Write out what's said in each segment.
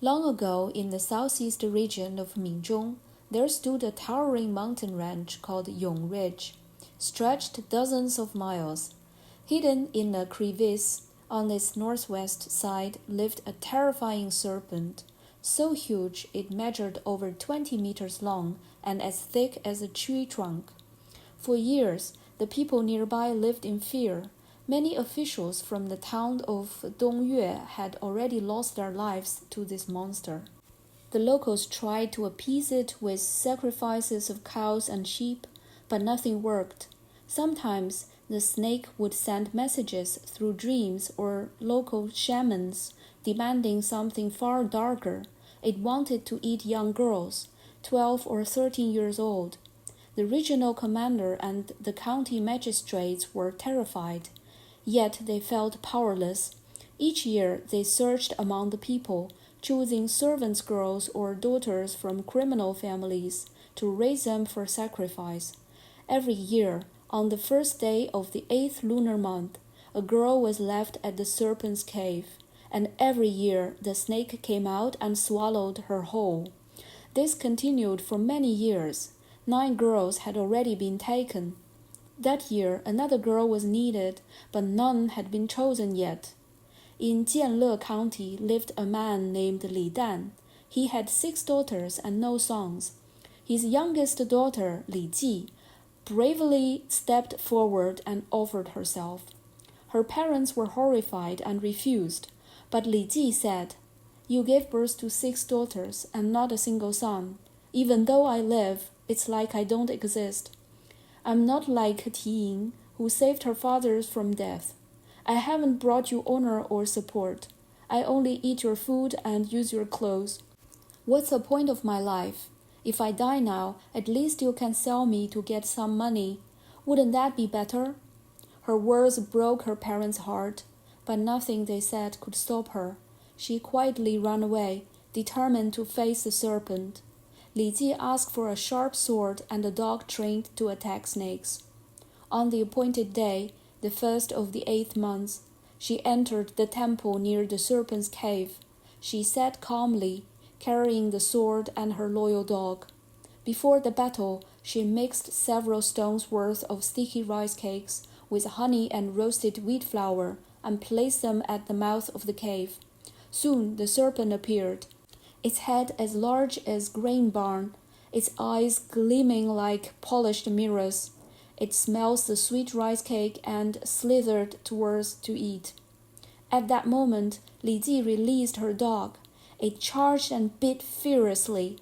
Long ago, in the southeast region of Minzhong, there stood a towering mountain range called Yong Ridge, stretched dozens of miles. Hidden in a crevice on its northwest side lived a terrifying serpent, so huge it measured over 20 meters long and as thick as a tree trunk. For years, the people nearby lived in fear. Many officials from the town of Dongyue had already lost their lives to this monster. The locals tried to appease it with sacrifices of cows and sheep, but nothing worked. Sometimes the snake would send messages through dreams or local shamans demanding something far darker. It wanted to eat young girls, 12 or 13 years old. The regional commander and the county magistrates were terrified. Yet they felt powerless. Each year they searched among the people, choosing servants' girls or daughters from criminal families to raise them for sacrifice. Every year, on the first day of the 8th lunar month, a girl was left at the serpent's cave, and every year the snake came out and swallowed her whole. This continued for many years. 9 girls had already been taken. That year, another girl was needed, but none had been chosen yet. In Jianle County lived a man named Li Dan. He had 6 daughters and no sons. His youngest daughter, Li Ji, bravely stepped forward and offered herself. Her parents were horrified and refused, but Li Ji said, "You gave birth to 6 daughters and not a single son. Even though I live, it's like I don't exist. I'm not like Tiying, who saved her fathers from death. I haven't brought you honor or support. I only eat your food and use your clothes. What's the point of my life? If I die now, at least you can sell me to get some money. Wouldn't that be better?" Her words broke her parents' heart, but nothing they said could stop her. She quietly ran away, determined to face the serpent. Li Ji asked for a sharp sword and a dog trained to attack snakes. On the appointed day, the first of the 8th month, she entered the temple near the serpent's cave. She sat calmly, carrying the sword and her loyal dog. Before the battle, she mixed several stones' worth of sticky rice cakes with honey and roasted wheat flour and placed them at the mouth of the cave. Soon the serpent appeared, its head as large as grain barn, its eyes gleaming like polished mirrors. It smells the sweet rice cake and slithered towards to eat. At that moment, Li Ji released her dog. It charged and bit furiously.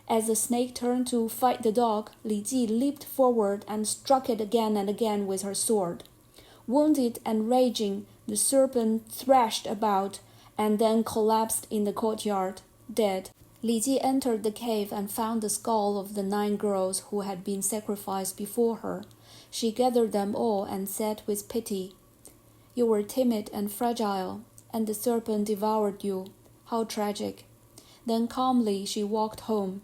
As the snake turned to fight the dog, Li Ji leaped forward and struck it again and again with her sword. Wounded and raging, the serpent thrashed about and then collapsed in the courtyard, dead. Li Ji entered the cave and found the skull of the 9 girls who had been sacrificed before her. She gathered them all and said with pity, "You were timid and fragile, and the serpent devoured you. How tragic." Then calmly she walked home.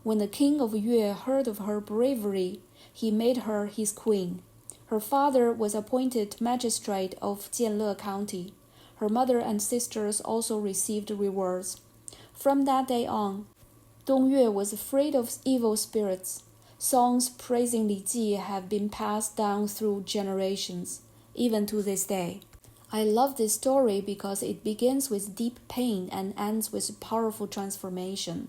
When the king of Yue heard of her bravery, he made her his queen. Her father was appointed magistrate of Jianle County. Her mother and sisters also received rewards. From that day on, Dongyue was afraid of evil spirits. Songs praising Li Ji have been passed down through generations, even to this day. I love this story because it begins with deep pain and ends with powerful transformation.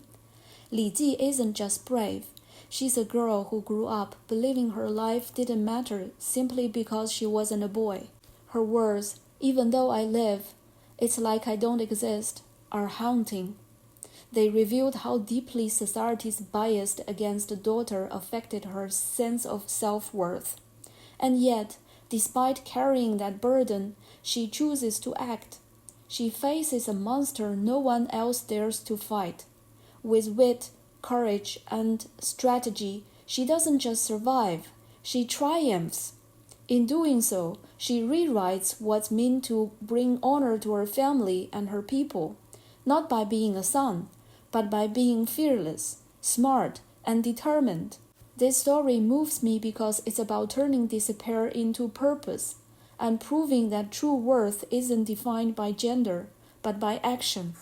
Li Ji isn't just brave. She's a girl who grew up believing her life didn't matter simply because she wasn't a boy. Her words, "Even though I live, it's like I don't exist," are haunting. They revealed how deeply society's bias against the daughter affected her sense of self-worth. And yet, despite carrying that burden, she chooses to act. She faces a monster no one else dares to fight. With wit, courage, and strategy, she doesn't just survive, she triumphs. In doing so, she rewrites what's meant to bring honor to her family and her people, not by being a son, but by being fearless, smart, and determined. This story moves me because it's about turning despair into purpose and proving that true worth isn't defined by gender, but by action.